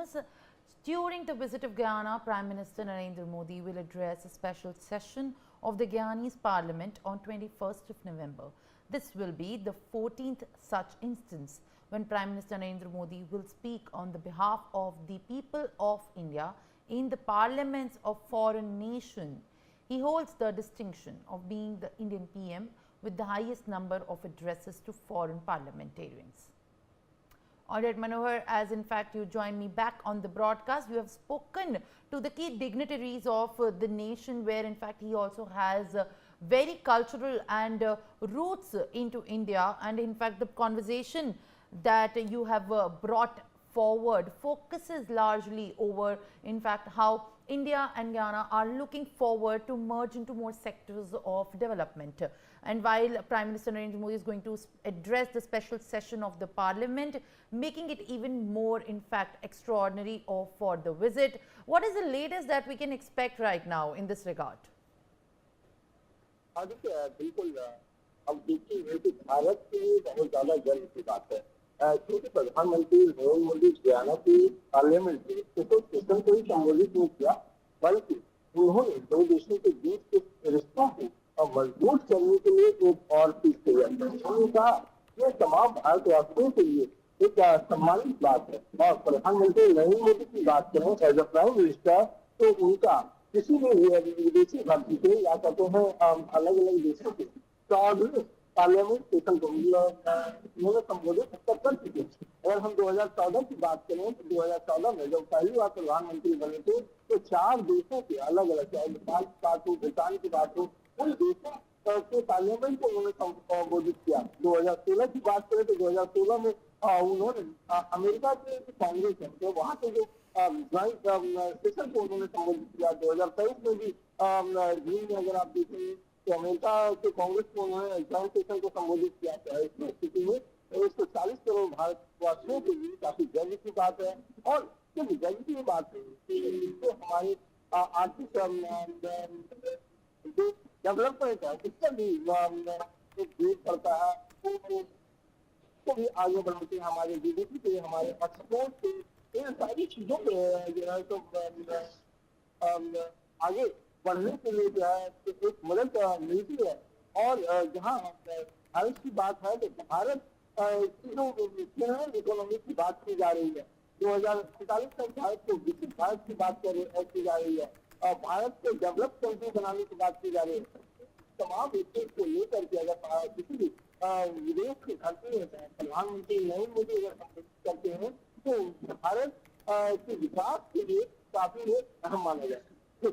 news. During the visit of Guyana, Prime Minister Narendra Modi will address a special session of the Guyanese Parliament on 21st of November. This will be the 14th such instance when Prime Minister Narendra Modi will speak on the behalf of the people of India in the parliaments of foreign nations. He holds the distinction of being the Indian PM with the highest number of addresses to foreign parliamentarians. All right, Manohar, as in fact you join me back on the broadcast, you have spoken to the key dignitaries of the nation, where in fact he also has very cultural and roots into India, and in fact the conversation that you have brought forward focuses largely over in fact how India and Guyana are looking forward to merge into more sectors of development. And while Prime Minister Narendra Modi is going to address the special session of the parliament, making it even more in fact extraordinary for the visit, what is the latest that we can expect right now in this regard? बिल्कुल अब देखिए कि भारत की बहुत ज्यादा गर्व की बात है क्योंकि प्रधानमंत्री नरेंद्र मोदी गयाना की पार्लियामेंट में स्पेशल सेशन को ही संबोधित नहीं किया, बल्कि उन्होंने दो देशों के बीच के रिश्तों को मजबूत करने के लिए एक और चीज किया। उन्होंने कहा यह तमाम भारतवासियों के लिए एक सम्मानित बात है, और प्रधानमंत्री नरेंद्र मोदी की बात करें एज अ प्राइम मिनिस्टर तो उनका किसी भी विदेशी भर्ती से या कहते हैं अलग अलग देशों के 14 पार्लियामेंट सेशन को उन्होंने संबोधित कर चुके। अगर हम 2014 की बात करें तो 2014 में जब पहली बार प्रधानमंत्री बने थे तो 4 देशों के अलग अलग, चाहे नेपाल की बात हो, भूटान की बात हो, उन देशों के पार्लियामेंट को उन्होंने संबोधित किया। 2016 की बात करें तो 2016 में उन्होंने अमेरिका के कांग्रेस है तो वहाँ के जो ज्वाइंट सेशन को उन्होंने संबोधित किया। 2023 में भी जून में अगर आप देखेंगे तो अमेरिका के कांग्रेस को उन्होंने ज्वाइंट सेशन को संबोधित किया था। इस स्थिति में 140 करोड़ भारतवासियों के लिए काफी गर्व की बात है। और जब गर्व की बात है तो हमारी आर्थिक जो डेवलपमेंट है उसका भी एक पड़ता है, तो भी आगे बढ़ाते हैं हमारे जीडीपी पे, हमारे एक्सपोर्ट पे, इन सारी चीजों पे जो है तो आगे बढ़ने के लिए जो है एक मदद मिलती है। और जहाँ भारत की बात है तो भारत की जो इकोनॉमी की बात की जा रही है, 2045 तक भारत को विकसित भारत की बात की जा रही है, और भारत को डेवलप कंट्री बनाने की बात की जा रही है। तमाम स्टेट को लेकर के अगर किसी भी विदेश के धरती में प्रधानमंत्री नरेंद्र मोदी अगर संबोधित करते हैं तो भारत के विकास के लिए काफी अहम माना जाता है।